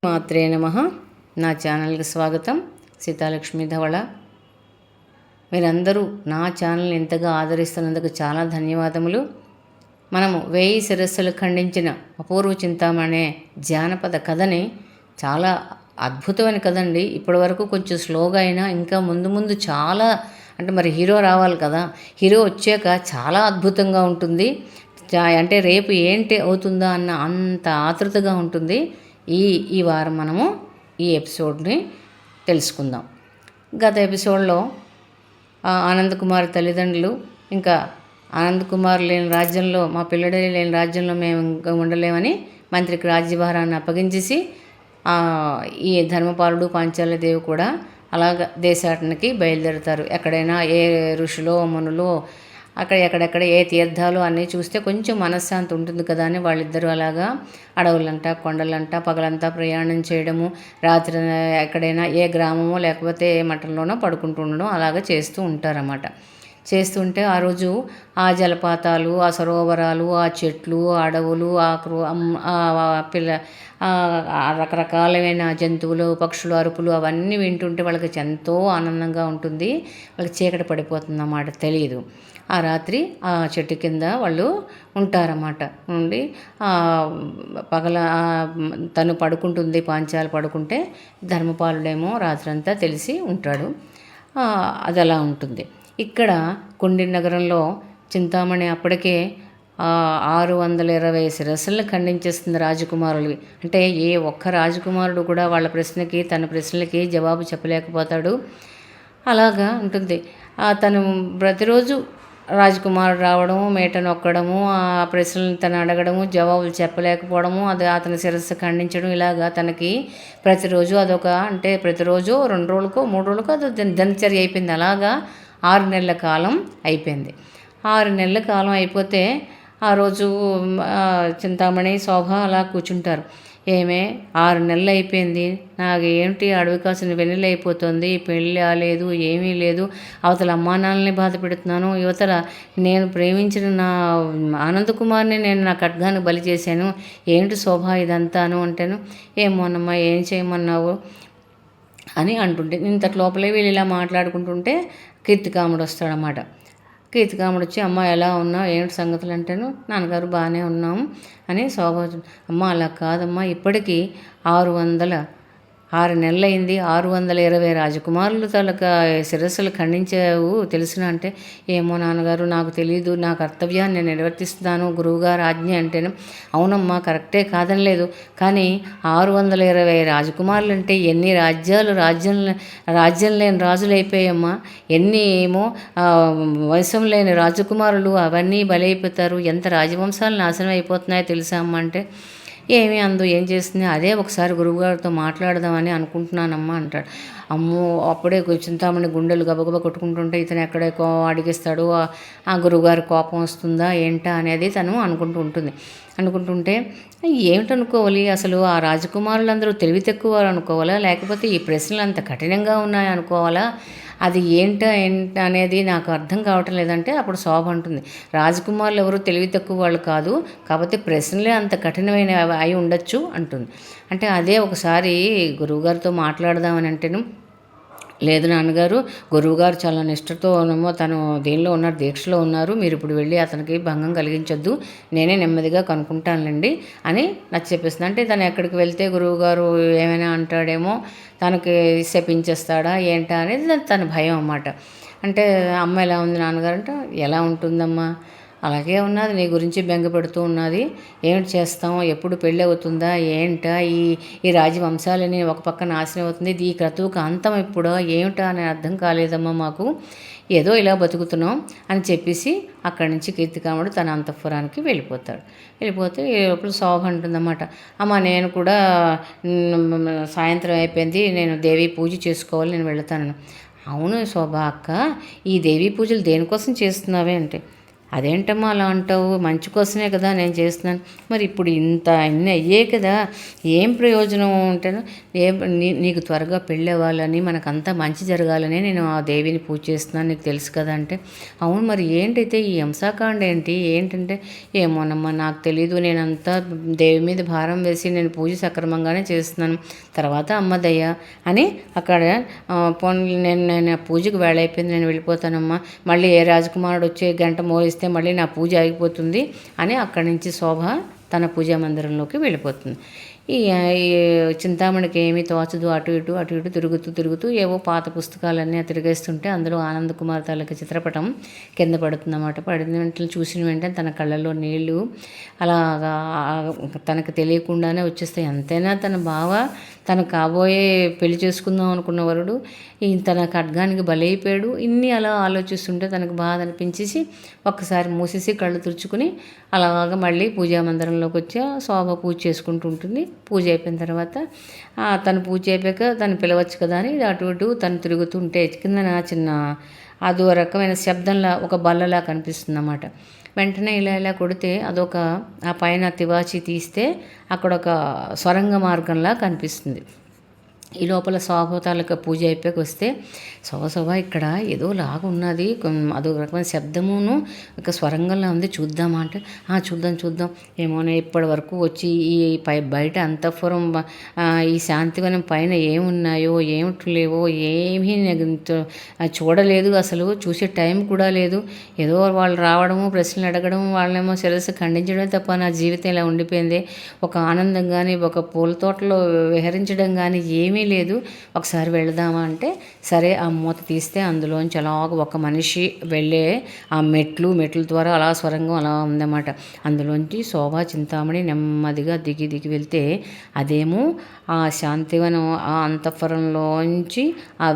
మాత్రే నమః. నా ఛానల్కి స్వాగతం. సీతాలక్ష్మి ధవళ. మీరందరూ నా ఛానల్ ఎంతగా ఆదరిస్తున్నందుకు చాలా ధన్యవాదములు. మనము 1000 శిరస్సులు ఖండించిన అపూర్వ చింతామణి జానపద కథని చాలా అద్భుతమైన కథండి. ఇప్పటి వరకు కొంచెం స్లోగా అయినా ఇంకా ముందు ముందు చాలా అంటే మరి హీరో రావాలి కదా, హీరో వచ్చాక చాలా అద్భుతంగా ఉంటుంది. అంటే రేపు ఏంటి అవుతుందా అన్న అంత ఆతృతగా ఉంటుంది. ఈ వారం మనము ఈ ఎపిసోడ్ని తెలుసుకుందాం. గత ఎపిసోడ్లో ఆనంద్ కుమార్ తల్లిదండ్రులు ఇంకా ఆనంద్ కుమార్ లేని రాజ్యంలో, మా పిల్లడే లేని రాజ్యంలో మేము ఇంకా ఉండలేమని మంత్రికి రాజ్యభారాన్ని అప్పగించేసి ఈ ధర్మపాలుడు పాంచాలదేవి కూడా అలాగ దేశాటనకి బయలుదేరుతారు. ఎక్కడైనా ఏ ఋషులో మునులో ఎక్కడెక్కడ ఏ తీర్థాలు అన్నీ చూస్తే కొంచెం మనశ్శాంతి ఉంటుంది కదా అని వాళ్ళిద్దరూ అలాగా అడవులంట కొండలంట పగలంతా ప్రయాణం చేయడము, రాత్రి ఎక్కడైనా ఏ గ్రామమో లేకపోతే ఏ మఠంలోనో పడుకుంటూ ఉండడం అలాగా చేస్తూ ఉంటారన్నమాట. చేస్తుంటే ఆ రోజు ఆ జలపాతాలు, ఆ సరోవరాలు, ఆ చెట్లు, అడవులు, రకరకాలైన జంతువులు పక్షులు అరుపులు అవన్నీ వింటుంటే వాళ్ళకి ఎంతో ఆనందంగా ఉంటుంది. వాళ్ళకి చీకటి పడిపోతుంది అన్నమాట, తెలియదు. ఆ రాత్రి ఆ చెట్టు కింద వాళ్ళు ఉంటారన్నమాట. ఉండి పగల తను పడుకుంటుంది, పాంచాలు పడుకుంటే ధర్మపాలుడేమో రాత్రంతా తెలిసి ఉంటాడు. అది అలా ఉంటుంది. ఇక్కడ కొండి నగరంలో చింతామణి అప్పటికే 620 శిరస్సులను ఖండించేస్తుంది రాజకుమారులవి. అంటే ఏ ఒక్క రాజకుమారుడు కూడా వాళ్ళ ప్రశ్నకి తన ప్రశ్నలకి జవాబు చెప్పలేకపోతాడు. అలాగా ఉంటుంది. తను ప్రతిరోజు రాజకుమారుడు రావడము, మేట నొక్కడము, ఆ ప్రశ్నలను తను అడగడము, జవాబులు చెప్పలేకపోవడము, అది అతని శిరస్సు ఖండించడం, ఇలాగా తనకి ప్రతిరోజు అదొక అంటే ప్రతిరోజు 2 రోజులకో 3 రోజులకో అది దినచర్య అయిపోయింది. అలాగా 6 నెలల కాలం అయిపోయింది. 6 నెలల కాలం అయిపోతే ఆ రోజు చింతామణి శోభ అలా కూర్చుంటారు. ఏమే 6 నెలలు అయిపోయింది, నాకు ఏంటి అడవి కాసిన వెన్నెల అయిపోతుంది, పెళ్ళి లేదు, ఏమీ లేదు, అవతల అమ్మానాన్నని బాధ పెడుతున్నాను, యువతల నేను ప్రేమించిన నా ఆనంద్ కుమార్ని నేను నా ఖడ్గానికి బలి చేశాను, ఏంటి శోభ ఇదంతాను అంటేను, ఏమోనమ్మా ఏం చేయమన్నావు అని అంటుంటే ఇంతటి లోపలే వీళ్ళు ఇలా మాట్లాడుకుంటుంటే కీర్తికాముడు వస్తాడన్నమాట. కీర్తికాముడు వచ్చి అమ్మ ఎలా ఉన్నావు, ఏంటి సంగతులు అంటేను, నాన్నగారు బాగానే ఉన్నాము అని శోభ. అమ్మ అలా కాదమ్మా, ఇప్పటికీ 6 నెలలైంది, 620 రాజకుమారులు తలక శిరస్సులు ఖండించావు తెలిసిన అంటే, ఏమో నాన్నగారు నాకు తెలియదు, నా కర్తవ్యాన్ని నేను నిర్వర్తిస్తున్నాను, గురువుగారు ఆజ్ఞ అంటేను. అవునమ్మా కరెక్టే కాదనలేదు, కానీ 620 రాజకుమారులు అంటే ఎన్ని రాజ్యం లేని రాజులు అయిపోయామ్మా, ఎన్ని ఏమో వంశం లేని రాజకుమారులు అవన్నీ బలైపోతారు, ఎంత రాజవంశాలు నాశనం అయిపోతున్నాయో తెలుసా అమ్మ అంటే, ఏమీ అందు ఏం చేస్తుంది, అదే ఒకసారి గురువుగారితో మాట్లాడదామని అనుకుంటున్నానమ్మా అంటాడు. అమ్మో అప్పుడే చింతామణి గుండెలు గబగబా కొట్టుకుంటుంటే ఇతను ఎక్కడెక్కో అడిగిస్తాడు, ఆ గురువుగారి కోపం వస్తుందా ఏంటా అనేది తను అనుకుంటుంటే ఏమిటనుకోవాలి, అసలు ఆ రాజకుమారులందరూ తెలివి తక్కువ అనుకోవాలా, లేకపోతే ఈ ప్రశ్నలు అంత కఠినంగా ఉన్నాయి అనుకోవాలా, అది ఏంట అనేది నాకు అర్థం కావటం లేదంటే అప్పుడు శోభ అంటుంది, రాజకుమారులు ఎవరు తెలివి తక్కువ వాళ్ళు కాదు, కాకపోతే ప్రశ్నలే అంత కఠినమైన అయి ఉండొచ్చు అంటుంది. అంటే అదే ఒకసారి గురువుగారితో మాట్లాడదామని అంటేను, లేదు నాన్నగారు, గురువుగారు చాలా నిష్ఠతోనేమో తను దేనిలో ఉన్నారు, దీక్షలో ఉన్నారు, మీరు ఇప్పుడు వెళ్ళి అతనికి భంగం కలిగించొద్దు, నేనే నెమ్మదిగా కనుక్కుంటానులేండి అని నాకు చెప్పేస్తుంది. అంటే తను ఎక్కడికి వెళ్తే గురువుగారు ఏమైనా అంటాడేమో, తనకి శపించేస్తాడా ఏంటా అనేది తన భయం అన్నమాట. అంటే అమ్మ ఎలా ఉంది నాన్నగారు అంటే, ఎలా ఉంటుందమ్మా, అలాగే ఉన్నది, నీ గురించి బెంగ పెడుతూ ఉన్నది, ఏమిటి చేస్తాం, ఎప్పుడు పెళ్ళి అవుతుందా ఏంటా, ఈ రాజవంశాలని ఒక పక్క నాశనం అవుతుంది, ఈ క్రతువుకు అంతం ఎప్పుడో ఏమిటా అని అర్థం కాలేదమ్మా మాకు, ఏదో ఇలా బతుకుతున్నాం అని చెప్పేసి అక్కడి నుంచి కీర్తికాముడు తన అంతఃపురానికి వెళ్ళిపోతే లోపల శోభ అంటుందన్నమాట, అమ్మ నేను కూడా సాయంత్రం అయిపోయింది, నేను దేవి పూజ చేసుకోవాలి, నేను వెళతాను. అవును శోభ అక్క, ఈ దేవీ పూజలు దేనికోసం చేస్తున్నావే అంటే, అదేంటమ్మా అలా అంటావు? మంచి కోసమే కదా నేను చేస్తున్నాను. మరి ఇప్పుడు ఇంత అన్నీ అయ్యే కదా, ఏం ప్రయోజనం ఉంటాను? ఏ నీకు త్వరగా పెళ్ళి అవ్వాలని, మనకంతా మంచి జరగాలని నేను ఆ దేవిని పూజ చేస్తున్నాను, నీకు తెలుసు కదా అంటే, అవును మరి ఏంటైతే ఈ హింసాకాండ ఏంటంటే, ఏమోనమ్మా నాకు తెలీదు, నేనంతా దేవి మీద భారం వేసి నేను పూజ సక్రమంగానే చేస్తున్నాను, తర్వాత అమ్మదయ్య అని అక్కడ పోనీ నేను పూజకు వేళ అయిపోయింది, నేను వెళ్ళిపోతానమ్మా, మళ్ళీ ఏ రాజకుమారుడు వచ్చి గంట మోగిస్తే మళ్ళీ నా పూజ ఆగిపోతుంది అని అక్కడి నుంచి శోభ తన పూజా మందిరంలోకి వెళ్ళిపోతుంది. ఈ ఈ చింతామణికి ఏమీ తోచదు, అటు ఇటు తిరుగుతూ ఏవో పాత పుస్తకాలన్నీ తిరిగేస్తుంటే అందులో ఆనందకుమార్ తాలూకా చిత్రపటం కింద పడుతుందన్నమాట. పడిన వెంటనే చూసిన వెంటనే తన కళ్ళల్లో నీళ్లు అలాగా తనకు తెలియకుండానే వచ్చేస్తాయి. ఎంతైనా తన బావ, తను కాబోయే పెళ్లి చేసుకుందాం అనుకున్న వరుడు తన ఖడ్గానికి బలైపోయాడు. ఇన్ని అలా ఆలోచిస్తుంటే తనకు బాధ అనిపించేసి ఒక్కసారి మూసేసి కళ్ళు తుడుచుకుని అలాగ మళ్ళీ పూజా మందిరంలోకి వచ్చి శోభ పూజ చేసుకుంటూ ఉంటుంది. పూజ అయిపోయిన తర్వాత తను పూజ అయిపోయాక తను పిలవచ్చు కదా అని అటు ఇటు తను తిరుగుతుంటే కిందన చిన్న అదో రకమైన శబ్దంలా ఒక బల్లలా కనిపిస్తుంది అన్నమాట. వెంటనే ఇలా కొడితే అదొక ఆ పైన తివాచి తీస్తే అక్కడ ఒక సొరంగ మార్గంలా కనిపిస్తుంది. ఈ లోపల శోభ తాలూకా పూజ అయిపోయాక వస్తే శోభ ఇక్కడ ఏదో లాగా ఉన్నది, అదో రకమైన శబ్దమును ఒక స్వరంగంలా ఉంది, చూద్దామా అంటే చూద్దాం ఏమోనే ఇప్పటి వరకు వచ్చి ఈ బయట అంతఃపురం ఈ శాంతివనం పైన ఏమున్నాయో ఏమిటి లేవో ఏమీ చూడలేదు, అసలు చూసే టైం కూడా లేదు. ఏదో వాళ్ళు రావడము, ప్రశ్నలు అడగడం, వాళ్ళేమో శిరస్సు ఖండించడమే తప్ప నా జీవితం ఇలా ఉండిపోయింది. ఒక ఆనందం కానీ, ఒక పూల తోటలో విహరించడం కానీ ఏమీ లేదు, ఒకసారి వెళదామా అంటే సరే ఆ మూత తీస్తే అందులోంచి అలాగ ఒక మనిషి వెళ్ళే ఆ మెట్ల ద్వారా అలా స్వరంగం అలా ఉందన్నమాట. అందులోంచి శోభా చింతామణి నెమ్మదిగా దిగి వెళ్తే అదేమో ఆ శాంతివనం ఆ అంతఃపురంలోంచి ఆ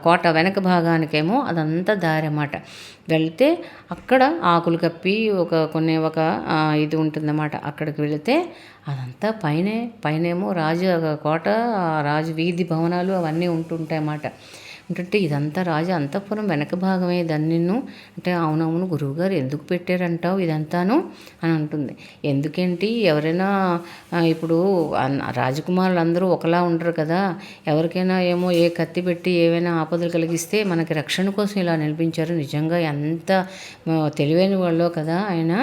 కోట వెనక భాగానికేమో అదంతా దారి అన్నమాట. వెళ్తే అక్కడ ఆకులు కప్పి ఒక ఇది ఉంటుందన్నమాట. అక్కడికి వెళితే అదంతా పైనేమో కోట, రాజు వీధి భవనాలు అవన్నీ ఉంటుంటాయన్నమాట. ఉంటుంటే ఇదంతా రాజు అంతఃపురం వెనక భాగమే, దాన్ని నిన్ను అంటే అవునవును గురువుగారు ఎందుకు పెట్టారంటావు ఇదంతాను అని అంటుంది. ఎందుకేంటి, ఎవరైనా ఇప్పుడు రాజకుమారులు అందరూ ఒకలా ఉండరు కదా, ఎవరికైనా ఏమో ఏ కత్తి పెట్టి ఏవైనా ఆపదలు కలిగిస్తే మనకి రక్షణ కోసం ఇలా నిలిపించారు, నిజంగా ఎంత తెలివైన వాళ్ళో కదా ఆయన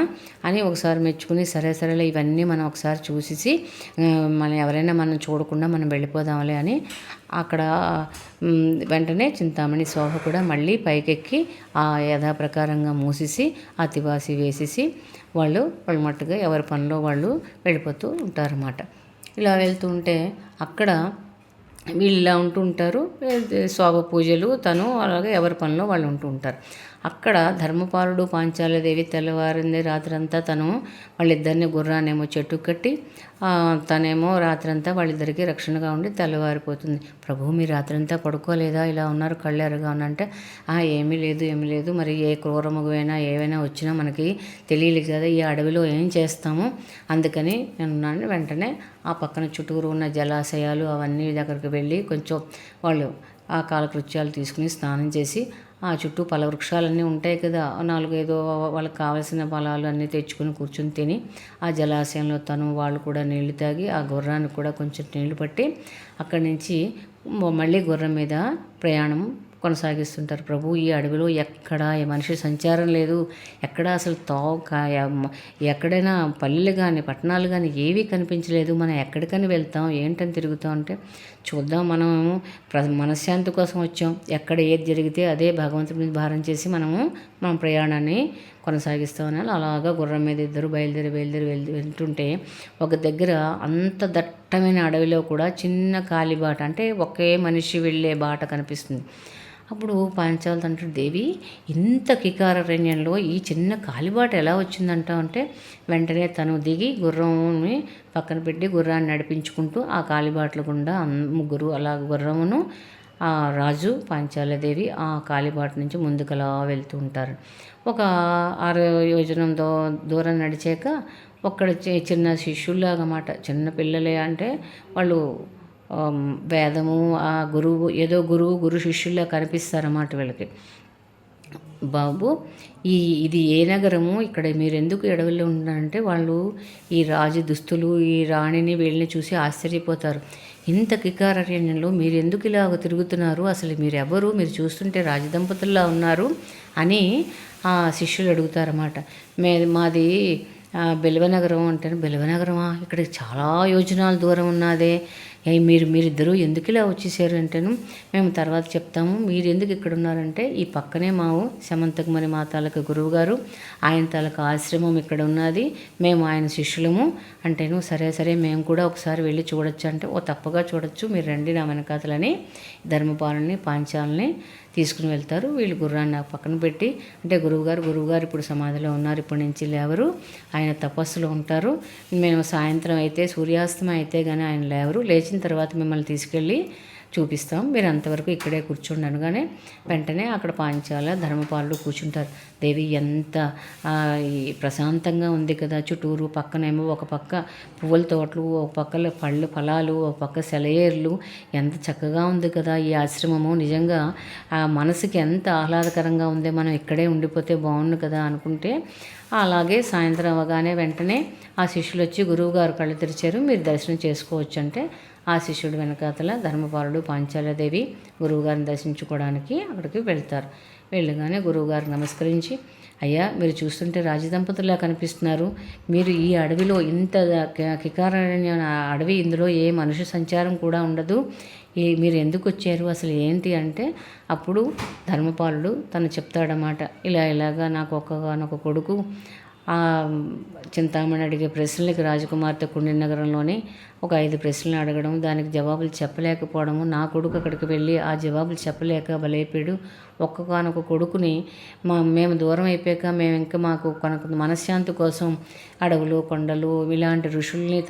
అని ఒకసారి మెచ్చుకుని సరేలే ఇవన్నీ మనం ఒకసారి చూసేసి మనం ఎవరైనా మనం చూడకుండా మనం వెళ్ళిపోదాంలే అని అక్కడ వెంటనే చింతామణి శోభ కూడా మళ్ళీ పైకెక్కి ఆ యథాప్రకారంగా మూసేసి ఆ తివాసి వేసేసి వాళ్ళ మట్టుగా ఎవరి పనిలో వాళ్ళు వెళ్ళిపోతూ ఉంటారన్నమాట. ఇలా వెళ్తూ ఉంటే అక్కడ వీళ్ళు ఇలా ఉంటూ ఉంటారు, శోభ పూజలు తను అలాగే ఎవరి పనిలో వాళ్ళు ఉంటూ ఉంటారు. అక్కడ ధర్మపాలుడు పాంచాలదేవి తెల్లవారింది రాత్రంతా తను వాళ్ళిద్దరిని గుర్రానేమో చెట్టు కట్టి తనేమో రాత్రంతా వాళ్ళిద్దరికీ రక్షణగా ఉండి తెల్లవారిపోతుంది. ప్రభు మీరు రాత్రంతా పడుకోలేదా, ఇలా ఉన్నారు కళ్ళు ఎర్రగా ఉన్నంటే ఏమీ లేదు, మరి ఏ క్రూరమగువైనా ఏవైనా వచ్చినా మనకి తెలియలేదు కదా, ఈ అడవిలో ఏం చేస్తాము, అందుకని నేను వెంటనే ఆ పక్కన చుట్టూరు ఉన్న జలాశయాలు అవన్నీ దగ్గరికి వెళ్ళి కొంచెం వాళ్ళు ఆ కాలకృత్యాలు తీసుకుని స్నానం చేసి ఆ చుట్టూ వృక్షాలన్నీ ఉంటాయి కదా, 4-5 వాళ్ళకి కావాల్సిన ఫలాలు అన్నీ తెచ్చుకొని కూర్చొని తిని ఆ జలాశయంలో వాళ్ళు కూడా నీళ్లు తాగి ఆ గుర్రానికి కూడా కొంచెం నీళ్లు పట్టి అక్కడి నుంచి మళ్ళీ గుర్రం మీద ప్రయాణం కొనసాగిస్తుంటారు. ప్రభు ఈ అడవిలో ఎక్కడ మనిషి సంచారం లేదు, ఎక్కడ అసలు ఎక్కడైనా పల్లెలు కానీ పట్టణాలు కానీ ఏవీ కనిపించలేదు, మనం ఎక్కడికని వెళ్తాం ఏంటని తిరుగుతాం అంటే చూద్దాం, మనము మనశ్శాంతి కోసం వచ్చాం, ఎక్కడ ఏది జరిగితే అదే భగవంతుడి మీద భారం చేసి మన ప్రయాణాన్ని కొనసాగిస్తామని అలాగా గుర్రం మీద ఇద్దరు బయలుదేరి వెళ్తుంటే ఒక దగ్గర అంత దట్టమైన అడవిలో కూడా చిన్న కాలిబాట అంటే ఒకే మనిషి వెళ్ళే బాట కనిపిస్తుంది. అప్పుడు పాంచాలి అంటాడు, దేవి ఇంత కికారణ్యంలో ఈ చిన్న కాలిబాట ఎలా వచ్చిందంటావు అంటే వెంటనే తను దిగి గుర్రంని పక్కన పెట్టి గుర్రాన్ని నడిపించుకుంటూ ఆ కాలిబాటల గుండా ముగ్గురు అలా గుర్రమును ఆ రాజు పాంచాలదేవి ఆ కాలిబాట నుంచి ముందుకలా వెళ్తూ ఉంటారు. ఒక 6 యోజనం దూరం నడిచాక ఒక్కడ చిన్న శిష్యుల్లాగా మాట, చిన్న పిల్లలే అంటే వాళ్ళు వేదము ఆ గురువు ఏదో గురు శిష్యుల్లా కనిపిస్తారన్నమాట వీళ్ళకి. బాబు, ఇది ఏ నగరము? ఇక్కడ మీరెందుకు అడవిలో ఉన్నారంటే, వాళ్ళు ఈ రాజు దుస్తులు, ఈ రాణిని వీళ్ళని చూసి ఆశ్చర్యపోతారు. ఇంత కికారణ్యంలో మీరెందుకు ఇలాగ తిరుగుతున్నారు? అసలు మీరెవరు? మీరు చూస్తుంటే రాజదంపతుల్లా ఉన్నారు అని ఆ శిష్యులు అడుగుతారన్నమాట. మాది బెల్వనగరం అంటే, బెల్వనగరమా? ఇక్కడికి చాలా యోజనాల దూరం ఉన్నదే. మీరిద్దరూ ఎందుకు ఇలా వచ్చేసారు అంటేను, మేము తర్వాత చెప్తాము. మీరు ఎందుకు ఇక్కడ ఉన్నారంటే, ఈ పక్కనే మావు శమంతకమణి మా తాలూకా గురువు గారు, ఆయన తాలూకా ఆశ్రమం ఇక్కడ ఉన్నది, మేము ఆయన శిష్యులము అంటేను. సరే సరే, మేము కూడా ఒకసారి వెళ్ళి చూడొచ్చు అంటే, ఓ తప్పగా చూడొచ్చు, మీరు రండి నా వెనకాతలని ధర్మపాలని పాంచాలని తీసుకుని వెళ్తారు. వీళ్ళు గుర్రాన్ని నాకు పక్కన పెట్టి, అంటే గురువుగారు ఇప్పుడు సమాధిలో ఉన్నారు, ఇప్పటి నుంచి లేవరు, ఆయన తపస్సులో ఉంటారు. మేము సాయంత్రం అయితే సూర్యాస్తమయం అయితే కానీ ఆయన లేవరు, లేచిన తర్వాత మిమ్మల్ని తీసుకెళ్ళి చూపిస్తాం, మీరు అంతవరకు ఇక్కడే కూర్చోండి అనగానే వెంటనే అక్కడ పాంచాల ధర్మపాలుడు కూర్చుంటారు. దేవి ఎంత ప్రశాంతంగా ఉంది కదా, చుట్టూరు పక్కనేమో ఒక పక్క పువ్వుల తోటలు, ఒక పక్కలో ఫలాలు, ఒక పక్క సెలయేర్లు, ఎంత చక్కగా ఉంది కదా ఈ ఆశ్రమము. నిజంగా ఆ మనసుకి ఎంత ఆహ్లాదకరంగా ఉంది, మనం ఇక్కడే ఉండిపోతే బాగుండు కదా అనుకుంటే, అలాగే సాయంత్రం అవగానే వెంటనే ఆ శిష్యులు వచ్చి గురువుగారు కళ్ళు తెరిచారు, మీరు దర్శనం చేసుకోవచ్చు అంటే, ఆ శిష్యుడు వెనకాతల ధర్మపాలుడు పాంచాలదేవి గురువుగారిని దర్శించుకోవడానికి అక్కడికి వెళ్తారు. వెళ్ళగానే గురువుగారికి నమస్కరించి, అయ్యా మీరు చూస్తుంటే రాజదంపతులా కనిపిస్తున్నారు, మీరు ఈ అడవిలో ఇంత కికారణ్య అడవి, ఇందులో ఏ మనుష్య సంచారం కూడా ఉండదు, మీరు ఎందుకు వచ్చారు అసలు ఏంటి అంటే, అప్పుడు ధర్మపాలుడు తను చెప్తాడన్నమాట. ఇలాగా నాకు ఒక్కగానొక కొడుకు, చింతామణి అడిగే ప్రశ్నలకి రాజకుమార్తె కుండి నగరంలోనే ఒక 5 ప్రశ్నలు అడగడం, దానికి జవాబులు చెప్పలేకపోవడము, నా కొడుకు అక్కడికి వెళ్ళి ఆ జవాబులు చెప్పలేక బలైపోయాడు. ఒక్కగానొక కొడుకుని మేము దూరం అయిపోయాక మేము ఇంకా మాకు కొనకు మనశ్శాంతి కోసం అడవులు, కొండలు, ఇలాంటి ఋషుల్ని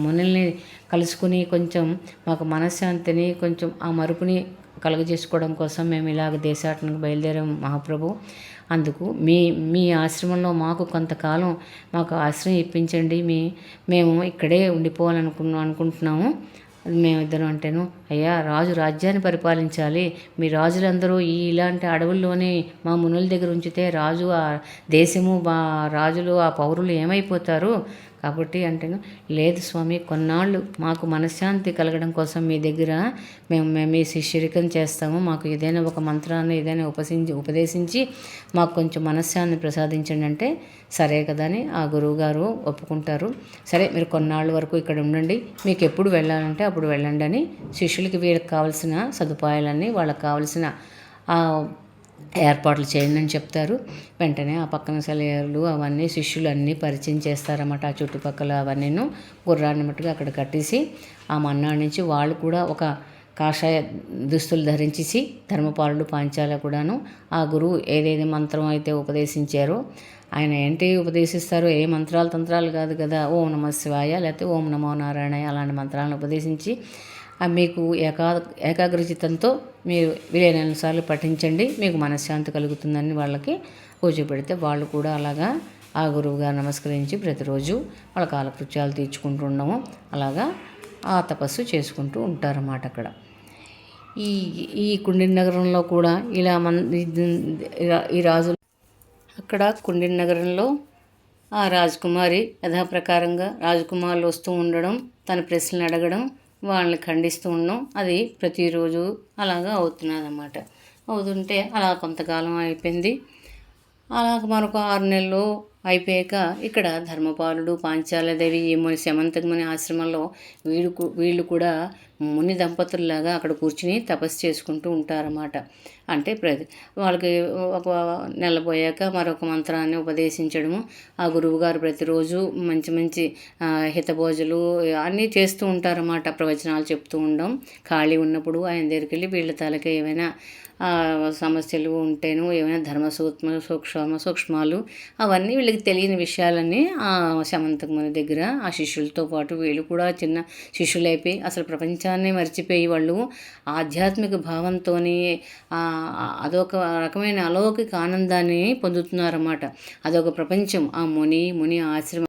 మునుల్ని కలుసుకుని కొంచెం మాకు మనశ్శాంతిని, కొంచెం ఆ మరుపుని కలుగజేసుకోవడం కోసం మేము ఇలాగ దేశాటనకు బయలుదేరాం మహాప్రభు. అందుకు మీ ఆశ్రమంలో మాకు కొంతకాలం మాకు ఆశ్రయం ఇప్పించండి, మేము ఇక్కడే అనుకుంటున్నాము మేమిద్దరం అంటేను. అయ్యా, రాజు రాజ్యాన్ని పరిపాలించాలి, మీ రాజులందరూ ఇలాంటి అడవుల్లోనే మా మునుల దగ్గర ఉంచితే రాజు ఆ దేశము రాజులు ఆ పౌరులు ఏమైపోతారు కాబట్టి అంటేను, లేదు స్వామి, కొన్నాళ్ళు మాకు మనశ్శాంతి కలగడం కోసం మీ దగ్గర మేము మీ శిష్యరికం చేస్తాము, మాకు ఏదైనా ఒక మంత్రాన్ని ఏదైనా ఉపదేశించి మాకు కొంచెం మనశ్శాంతిని ప్రసాదించండి అంటే, సరే కదా అని ఆ గురువుగారు ఒప్పుకుంటారు. సరే మీరు కొన్నాళ్ళ వరకు ఇక్కడ ఉండండి, మీకు ఎప్పుడు వెళ్ళాలంటే అప్పుడు వెళ్ళండి అని శిష్యులకి వీళ్ళకి కావాల్సిన సదుపాయాలన్నీ, వాళ్ళకి కావాల్సిన ఏర్పాట్లు చేయండి అని చెప్తారు. వెంటనే ఆ పక్కన సెలయేర్లు అవన్నీ శిష్యులు అన్నీ పరిచయం చేస్తారన్నమాట. ఆ చుట్టుపక్కల అవన్నీను గుర్రాన్ని మట్టుగా అక్కడ కట్టేసి, ఆ మన్నాడు నుంచి వాళ్ళు కూడా ఒక కాషాయ దుస్తులు ధరించేసి, ధర్మపాలుడు పాంచాల కూడాను ఆ గురువు ఏదేది మంత్రం అయితే ఉపదేశించారో, ఆయన ఏంటి ఉపదేశిస్తారో, ఏ మంత్రాలు తంత్రాలు కాదు కదా, ఓం నమ శివాయ లేకపోతే ఓం నమో నారాయణ అలాంటి మంత్రాలను ఉపదేశించి, మీకు ఏకాగ్రచిత్తంతో మీరు వీలైనన్ని సార్లు పఠించండి, మీకు మనశ్శాంతి కలుగుతుందని వాళ్ళకి కూర్చోబెడితే, వాళ్ళు కూడా అలాగా ఆ గురువుగారు నమస్కరించి ప్రతిరోజు వాళ్ళ కాలకృత్యాలు తీర్చుకుంటూ ఉండము, అలాగా ఆ తపస్సు చేసుకుంటూ ఉంటారన్నమాట. అక్కడ ఈ కుండిన నగరంలో కూడా ఇలా ఈ రాజులు అక్కడ కుండిన నగరంలో ఆ రాజకుమారి యథాప్రకారంగా రాజకుమారులు వస్తూ ఉండడం, తన ప్రశ్నలు అడగడం, వాళ్ళని ఖండిస్తూ ఉండడం, అది ప్రతిరోజు అలాగా అవుతున్నదన్నమాట. అవుతుంటే అలా కొంతకాలం అయిపోయింది. అలాగ మరొక 6 నెలలు అయిపోయాక ఇక్కడ ధర్మపాలుడు పాంచాలదేవి శమంతకమణి ఆశ్రమంలో వీళ్ళు కూడా ముని దంపతుల్లాగా అక్కడ కూర్చుని తపస్సు చేసుకుంటూ ఉంటారన్నమాట. అంటే వాళ్ళకి ఒక నెల పోయాక మరొక మంత్రాన్ని ఉపదేశించడము, ఆ గురువుగారు ప్రతిరోజు మంచి మంచి హితభోజులు అన్నీ చేస్తూ ఉంటారన్నమాట. ప్రవచనాలు చెప్తూ ఉండడం, ఖాళీ ఉన్నప్పుడు ఆయన దగ్గరికి వెళ్ళి వీళ్ళ తలకి ఏమైనా సమస్యలు ఉంటేను, ఏమైనా సూక్ష్మాలు అవన్నీ వీళ్ళకి తెలియని విషయాలన్నీ ఆ శమంతకమణి దగ్గర ఆ శిష్యులతో పాటు వీళ్ళు కూడా చిన్న శిష్యులైపోయి అసలు ప్రపంచాన్ని మర్చిపోయి వాళ్ళు ఆధ్యాత్మిక భావంతో అదొక రకమైన అలౌకిక ఆనందాన్ని పొందుతున్నారన్నమాట. అదొక ప్రపంచం, ఆ ముని ఆశ్రమం.